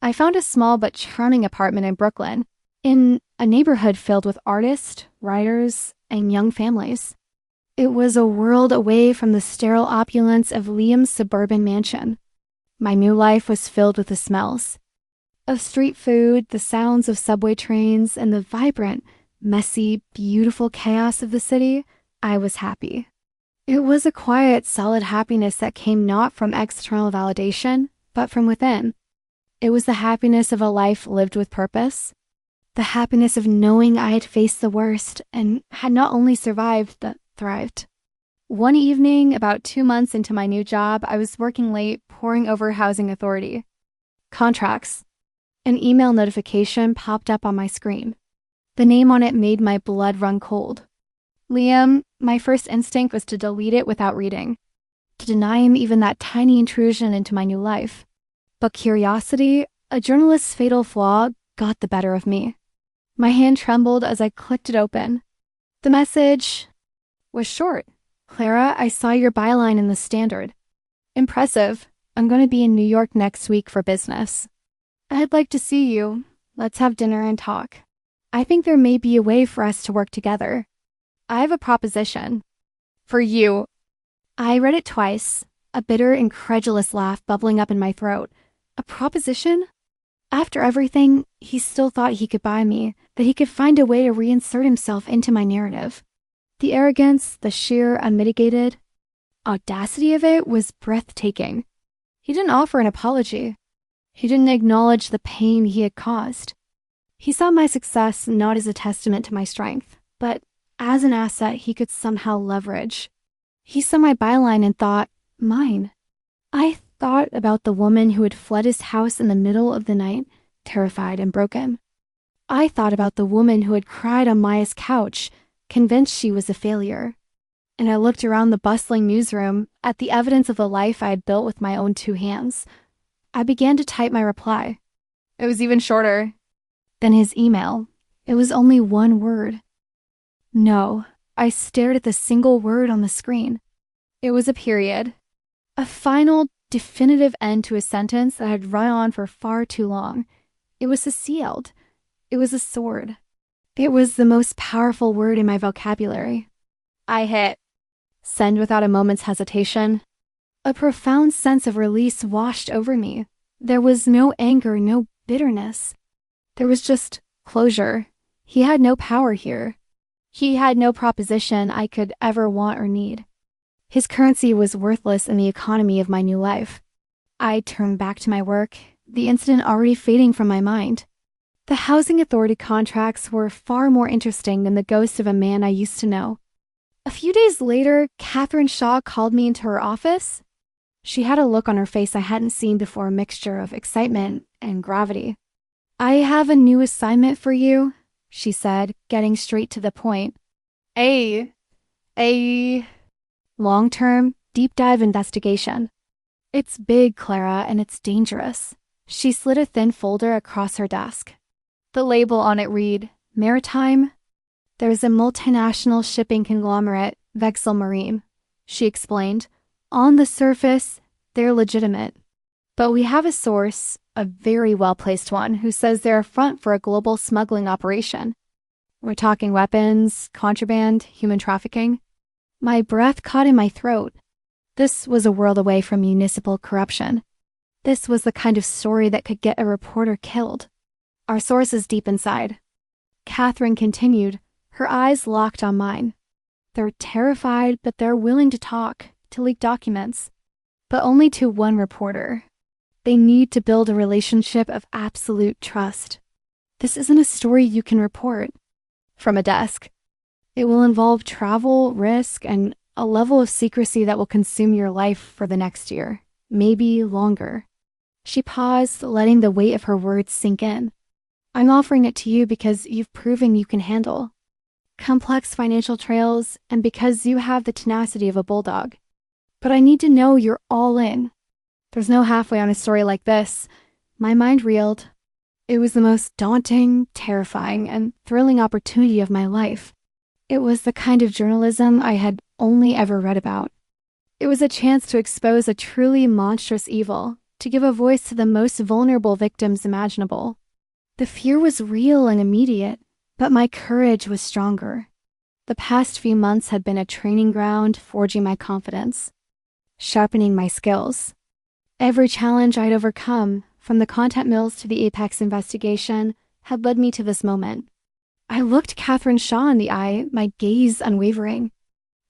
I found a small but charming apartment in Brooklyn, in a neighborhood filled with artists, writers, and young families. It was a world away from the sterile opulence of Liam's suburban mansion. My new life was filled with the smells of street food, the sounds of subway trains, and the vibrant, messy, beautiful chaos of the city. I was happy. It was a quiet, solid happiness that came not from external validation, but from within. It was the happiness of a life lived with purpose, the happiness of knowing I had faced the worst and had not only survived, but thrived. One evening, about 2 months into my new job, I was working late, poring over housing authority contracts. An email notification popped up on my screen. The name on it made my blood run cold. Liam, my first instinct was to delete it without reading, to deny him even that tiny intrusion into my new life. But curiosity, a journalist's fatal flaw, got the better of me. My hand trembled as I clicked it open. The message was short. Clara, I saw your byline in the Standard. Impressive. I'm going to be in New York next week for business. I'd like to see you. Let's have dinner and talk. I think there may be a way for us to work together. I have a proposition. For you. I read it twice, a bitter, incredulous laugh bubbling up in my throat. A proposition? After everything, he still thought he could buy me, that he could find a way to reinsert himself into my narrative. The arrogance, the sheer, unmitigated audacity of it was breathtaking. He didn't offer an apology. He didn't acknowledge the pain he had caused. He saw my success not as a testament to my strength, but as an asset he could somehow leverage. He saw my byline and thought, mine. I thought about the woman who had fled his house in the middle of the night, terrified and broken. I thought about the woman who had cried on Maya's couch, convinced she was a failure. And I looked around the bustling newsroom at the evidence of the life I had built with my own 2 hands. I began to type my reply. It was even shorter than his email. It was only 1 word. No. I stared at the single word on the screen. It was a period. A final, definitive end to a sentence that had run on for far too long. It was a sealed. It was a sword. It was the most powerful word in my vocabulary. I hit send without a moment's hesitation. A profound sense of release washed over me. There was no anger, no bitterness. There was just closure. He had no power here. He had no proposition I could ever want or need. His currency was worthless in the economy of my new life. I turned back to my work, the incident already fading from my mind. The housing authority contracts were far more interesting than the ghost of a man I used to know. A few days later, Catherine Shaw called me into her office. She had a look on her face I hadn't seen before, a mixture of excitement and gravity. I have a new assignment for you, she said, getting straight to the point. A long-term, deep-dive investigation. It's big, Clara, and it's dangerous. She slid a thin folder across her desk. The label on it read, Maritime. There's a multinational shipping conglomerate, Vexel Marine, she explained. On the surface, they're legitimate. But we have a source, a very well-placed one, who says they're a front for a global smuggling operation. We're talking weapons, contraband, human trafficking. My breath caught in my throat. This was a world away from municipal corruption. This was the kind of story that could get a reporter killed. Our sources deep inside. Catherine continued, her eyes locked on mine. They're terrified, but they're willing to talk, to leak documents. But only to one reporter. They need to build a relationship of absolute trust. This isn't a story you can report from a desk. It will involve travel, risk, and a level of secrecy that will consume your life for the next year, maybe longer. She paused, letting the weight of her words sink in. I'm offering it to you because you've proven you can handle complex financial trails and because you have the tenacity of a bulldog. But I need to know you're all in. There's no halfway on a story like this. My mind reeled. It was the most daunting, terrifying, and thrilling opportunity of my life. It was the kind of journalism I had only ever read about. It was a chance to expose a truly monstrous evil, to give a voice to the most vulnerable victims imaginable. The fear was real and immediate, but my courage was stronger. The past few months had been a training ground, forging my confidence, sharpening my skills. Every challenge I'd overcome, from the content mills to the Apex investigation, had led me to this moment. I looked Catherine Shaw in the eye, my gaze unwavering.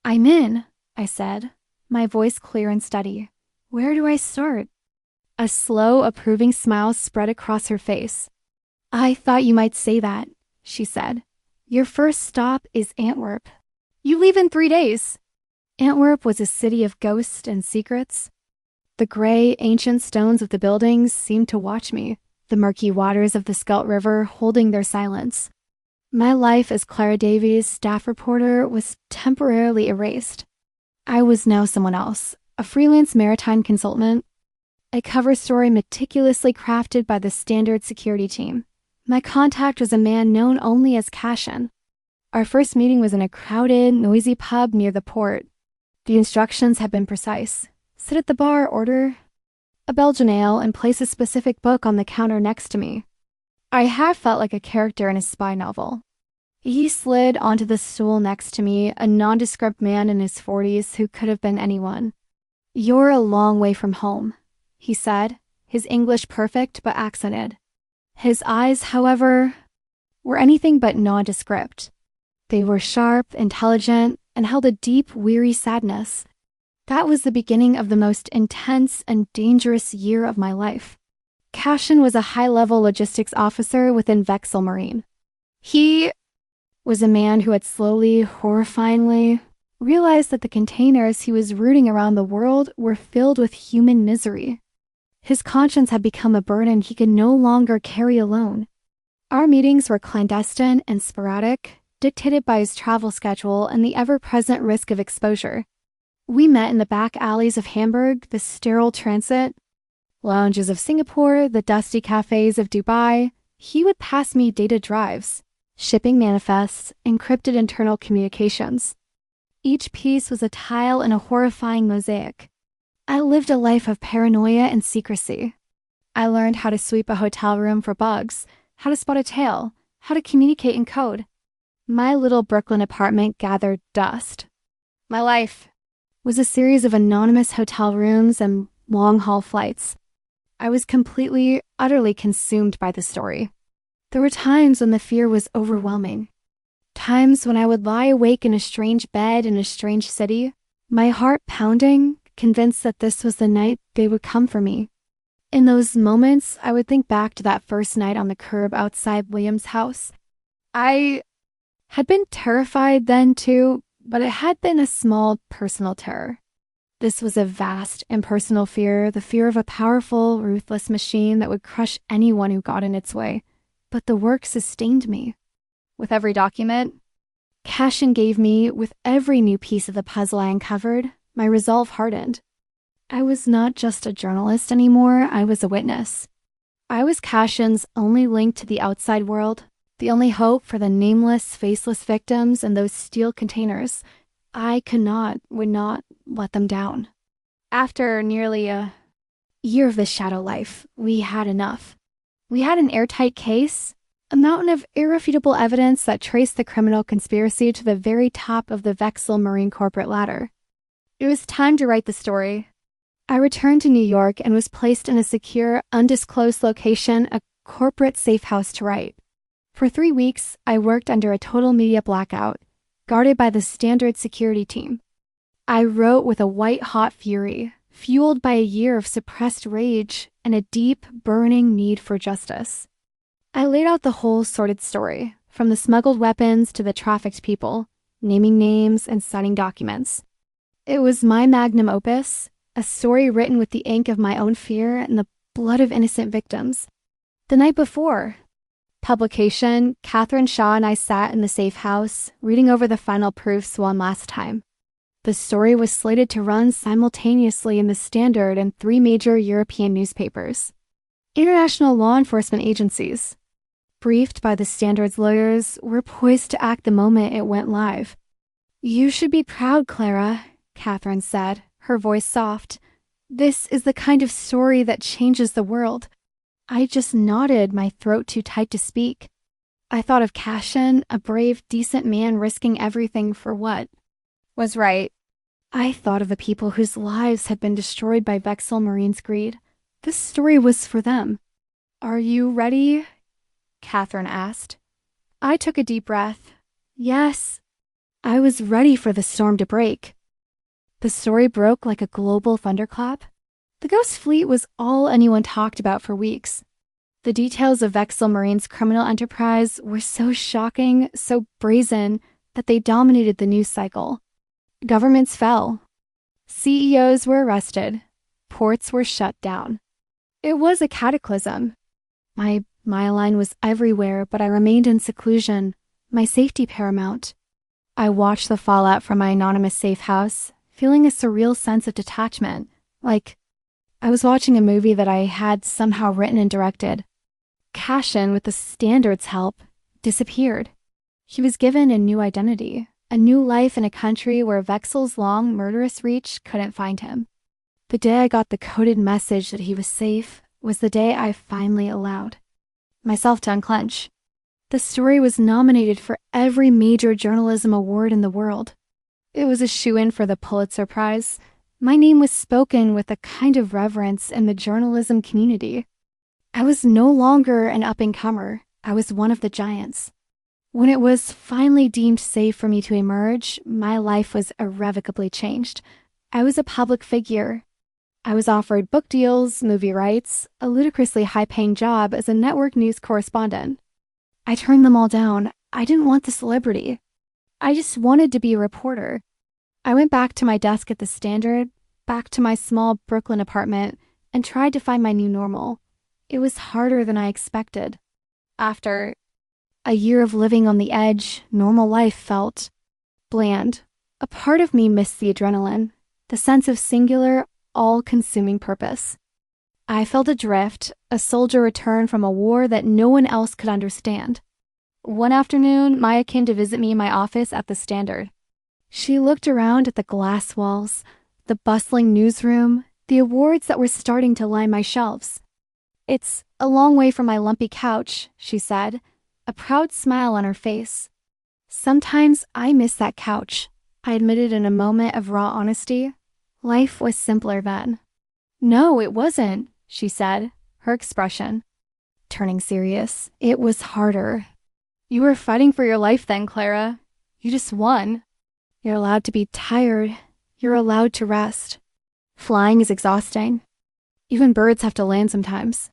I'm in, I said, my voice clear and steady. Where do I start? A slow, approving smile spread across her face. I thought you might say that, she said. Your first stop is Antwerp. You leave in 3 days. Antwerp was a city of ghosts and secrets. The gray, ancient stones of the buildings seemed to watch me, the murky waters of the Scheldt River holding their silence. My life as Clara Davies' staff reporter was temporarily erased. I was now someone else, a freelance maritime consultant, a cover story meticulously crafted by the standard security team. My contact was a man known only as Cashin. Our first meeting was in a crowded, noisy pub near the port. The instructions had been precise. Sit at the bar, order a Belgian ale, and place a specific book on the counter next to me. I had felt like a character in a spy novel. He slid onto the stool next to me, a nondescript man in his 40s who could have been anyone. You're a long way from home, he said, his English perfect but accented. His eyes, however, were anything but nondescript. They were sharp, intelligent, and held a deep, weary sadness. That was the beginning of the most intense and dangerous year of my life. Cashin was a high-level logistics officer within Vexel Marine. He was a man who had slowly, horrifyingly, realized that the containers he was routing around the world were filled with human misery. His conscience had become a burden he could no longer carry alone. Our meetings were clandestine and sporadic, dictated by his travel schedule and the ever-present risk of exposure. We met in the back alleys of Hamburg, the sterile transit, lounges of Singapore, the dusty cafes of Dubai. He would pass me data drives, shipping manifests, encrypted internal communications. Each piece was a tile in a horrifying mosaic. I lived a life of paranoia and secrecy. I learned how to sweep a hotel room for bugs, how to spot a tail, how to communicate in code. My little Brooklyn apartment gathered dust. My life was a series of anonymous hotel rooms and long-haul flights. I was completely, utterly consumed by the story. There were times when the fear was overwhelming. Times when I would lie awake in a strange bed in a strange city, my heart pounding, convinced that this was the night they would come for me. In those moments, I would think back to that first night on the curb outside William's house. I had been terrified then too, but it had been a small personal terror. This was a vast, impersonal fear, the fear of a powerful, ruthless machine that would crush anyone who got in its way. But the work sustained me. With every document Cashin gave me, with every new piece of the puzzle I uncovered, my resolve hardened. I was not just a journalist anymore, I was a witness. I was Cashin's only link to the outside world, the only hope for the nameless, faceless victims in those steel containers. I would not let them down. After nearly a year of this shadow life, we had enough. We had an airtight case, a mountain of irrefutable evidence that traced the criminal conspiracy to the very top of the Vexel Marine corporate ladder. It was time to write the story. I returned to New York and was placed in a secure, undisclosed location, a corporate safe house to write. For 3 weeks, I worked under a total media blackout, guarded by the standard security team. I wrote with a white-hot fury, fueled by a year of suppressed rage and a deep, burning need for justice. I laid out the whole sordid story, from the smuggled weapons to the trafficked people, naming names and signing documents. It was my magnum opus, a story written with the ink of my own fear and the blood of innocent victims. The night before publication, Catherine Shaw and I sat in the safe house, reading over the final proofs one last time. The story was slated to run simultaneously in the Standard and 3 major European newspapers. International law enforcement agencies, briefed by the Standard's lawyers, were poised to act the moment it went live. "You should be proud, Clara," Catherine said, her voice soft. "This is the kind of story that changes the world." I just nodded, my throat too tight to speak. I thought of Cashin, a brave, decent man risking everything for what was right. I thought of the people whose lives had been destroyed by Vexel Marine's greed. This story was for them. "Are you ready?" Catherine asked. I took a deep breath. Yes. I was ready for the storm to break. The story broke like a global thunderclap. The Ghost Fleet was all anyone talked about for weeks. The details of Vexel Marine's criminal enterprise were so shocking, so brazen, that they dominated the news cycle. Governments fell. CEOs were arrested. Ports were shut down. It was a cataclysm. My myelin was everywhere, but I remained in seclusion, my safety paramount. I watched the fallout from my anonymous safe house, feeling a surreal sense of detachment, like I was watching a movie that I had somehow written and directed. Cashin, with the Standard's help, disappeared. He was given a new identity, a new life in a country where Vexel's long, murderous reach couldn't find him. The day I got the coded message that he was safe was the day I finally allowed myself to unclench. The story was nominated for every major journalism award in the world. It was a shoo-in for the Pulitzer Prize. My name was spoken with a kind of reverence in the journalism community. I was no longer an up-and-comer. I was one of the giants. When it was finally deemed safe for me to emerge, my life was irrevocably changed. I was a public figure. I was offered book deals, movie rights, a ludicrously high-paying job as a network news correspondent. I turned them all down. I didn't want the celebrity. I just wanted to be a reporter. I went back to my desk at the Standard, back to my small Brooklyn apartment, and tried to find my new normal. It was harder than I expected. After a year of living on the edge, normal life felt bland. A part of me missed the adrenaline, the sense of singular, all-consuming purpose. I felt adrift, a soldier returned from a war that no one else could understand. One afternoon, Maya came to visit me in my office at the Standard. She looked around at the glass walls, the bustling newsroom, the awards that were starting to line my shelves. "It's a long way from my lumpy couch," she said, a proud smile on her face. "Sometimes I miss that couch," I admitted in a moment of raw honesty. Life was simpler then. "No, it wasn't," she said, her expression turning serious. "It was harder. You were fighting for your life then, Clara. You just won. You're allowed to be tired. You're allowed to rest. Flying is exhausting. Even birds have to land sometimes."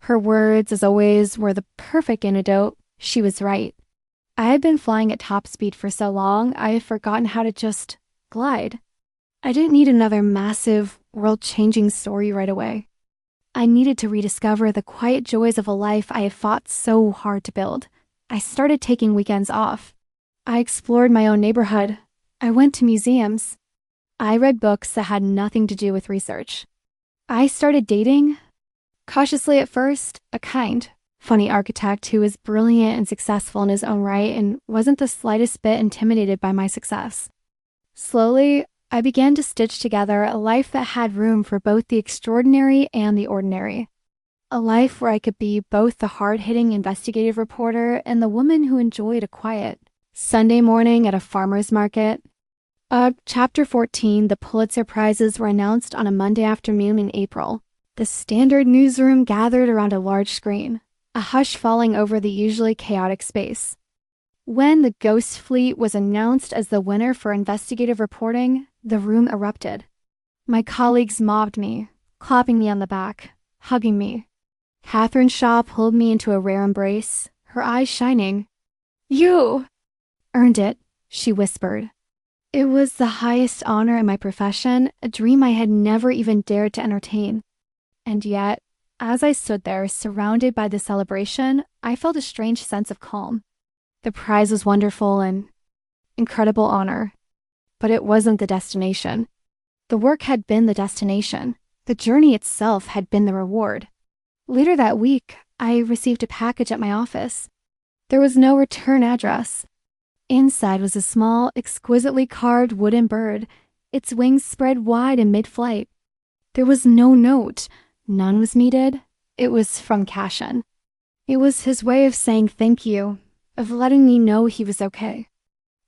Her words, as always, were the perfect antidote. She was right. I had been flying at top speed for so long, I had forgotten how to just glide. I didn't need another massive, world-changing story right away. I needed to rediscover the quiet joys of a life I had fought so hard to build. I started taking weekends off. I explored my own neighborhood. I went to museums. I read books that had nothing to do with research. I started dating. Cautiously at first, a kind, funny architect who was brilliant and successful in his own right and wasn't the slightest bit intimidated by my success. Slowly, I began to stitch together a life that had room for both the extraordinary and the ordinary. A life where I could be both the hard-hitting investigative reporter and the woman who enjoyed a quiet Sunday morning at a farmer's market. Chapter 14, the Pulitzer Prizes were announced on a Monday afternoon in April. The Standard newsroom gathered around a large screen, a hush falling over the usually chaotic space. When the Ghost Fleet was announced as the winner for investigative reporting, the room erupted. My colleagues mobbed me, clapping me on the back, hugging me. Catherine Shaw pulled me into a rare embrace, her eyes shining. "You earned it," she whispered. It was the highest honor in my profession, a dream I had never even dared to entertain. And yet, as I stood there, surrounded by the celebration, I felt a strange sense of calm. The prize was wonderful and incredible honor, but it wasn't the destination. The work had been the destination. The journey itself had been the reward. Later that week, I received a package at my office. There was no return address. Inside was a small, exquisitely carved wooden bird, its wings spread wide in mid-flight. There was no note. None was needed. It was from Cashin. It was his way of saying thank you, of letting me know he was okay.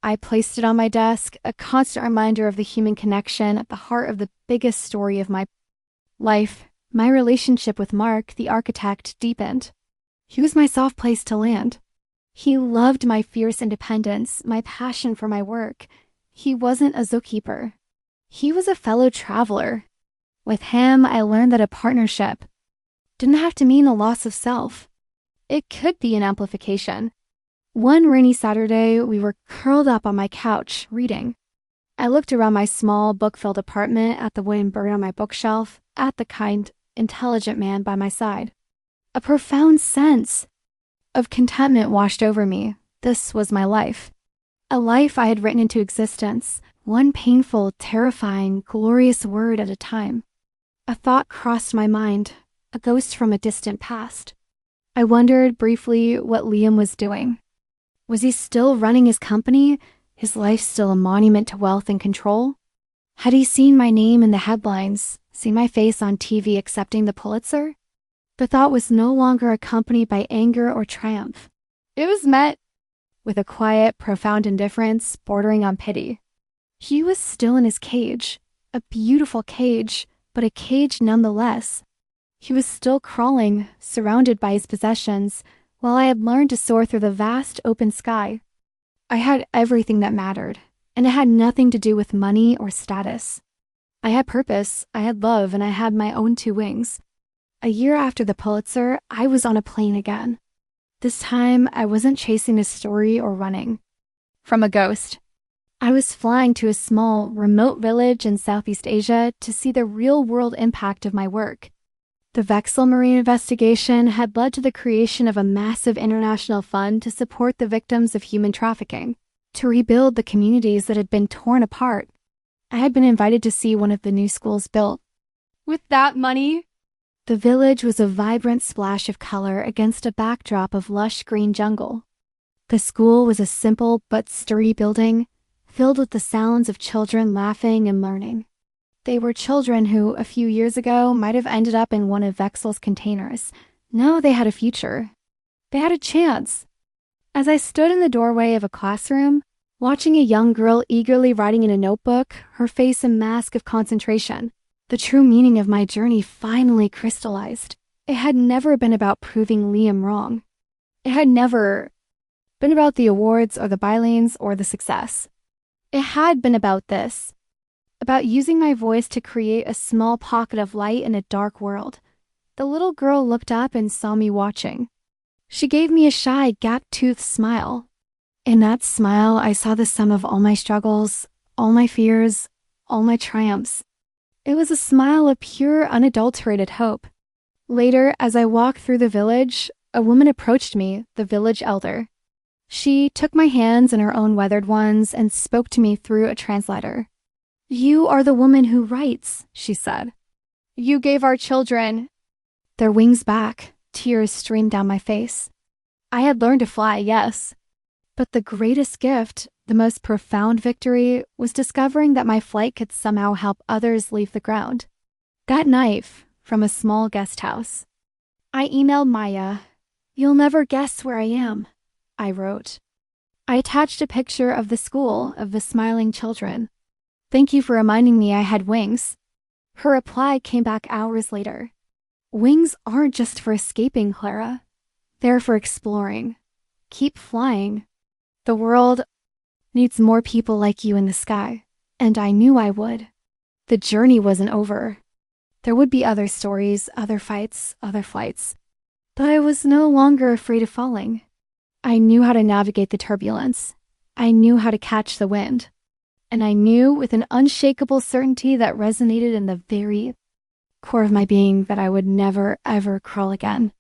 I placed it on my desk, a constant reminder of the human connection at the heart of the biggest story of my life. My relationship with Mark, the architect, deepened. He was my soft place to land. He loved my fierce independence, my passion for my work. He wasn't a zookeeper. He was a fellow traveler. With him, I learned that a partnership didn't have to mean a loss of self. It could be an amplification. One rainy Saturday, we were curled up on my couch, reading. I looked around my small, book-filled apartment, at the wooden bird on my bookshelf, at the kind, intelligent man by my side. A profound sense of contentment washed over me. This was my life. A life I had written into existence, one painful, terrifying, glorious word at a time. A thought crossed my mind, a ghost from a distant past. I wondered briefly what Liam was doing. Was he still running his company, his life still a monument to wealth and control? Had he seen my name in the headlines, seen my face on TV accepting the Pulitzer? The thought was no longer accompanied by anger or triumph. It was met with a quiet, profound indifference bordering on pity. He was still in his cage, a beautiful cage, but a cage nonetheless. He was still crawling, surrounded by his possessions, while I had learned to soar through the vast open sky. I had everything that mattered, and it had nothing to do with money or status. I had purpose, I had love, and I had my own two wings. A year after the Pulitzer, I was on a plane again. This time, I wasn't chasing a story or running from a ghost. I was flying to a small, remote village in Southeast Asia to see the real-world impact of my work. The Vexel Marine investigation had led to the creation of a massive international fund to support the victims of human trafficking, to rebuild the communities that had been torn apart. I had been invited to see one of the new schools built. With that money, the village was a vibrant splash of color against a backdrop of lush green jungle. The school was a simple but sturdy building, filled with the sounds of children laughing and learning. They were children who, a few years ago, might have ended up in one of Vexel's containers. Now they had a future. They had a chance. As I stood in the doorway of a classroom, watching a young girl eagerly writing in a notebook, her face a mask of concentration, the true meaning of my journey finally crystallized. It had never been about proving Liam wrong. It had never been about the awards or the bylanes or the success. It had been about this, about using my voice to create a small pocket of light in a dark world. The little girl looked up and saw me watching. She gave me a shy, gap-toothed smile. In that smile, I saw the sum of all my struggles, all my fears, all my triumphs. It was a smile of pure, unadulterated hope. Later, as I walked through the village, a woman approached me, the village elder. She took my hands in her own weathered ones and spoke to me through a translator. "You are the woman who writes," she said. "You gave our children their wings back." Tears streamed down my face. I had learned to fly, yes. But the greatest gift, the most profound victory, was discovering that my flight could somehow help others leave the ground. That night, from a small guest house, I emailed Maya. "You'll never guess where I am," I wrote. I attached a picture of the school, of the smiling children. Thank you for reminding me I had wings. Her reply came back hours later. Wings aren't just for escaping, Clara. They're for exploring. Keep flying. The world needs more people like you in the sky, and I knew I would. The journey wasn't over. There would be other stories, other fights, other flights. But I was no longer afraid of falling. I knew how to navigate the turbulence. I knew how to catch the wind. And I knew with an unshakable certainty that resonated in the very core of my being that I would never, ever crawl again.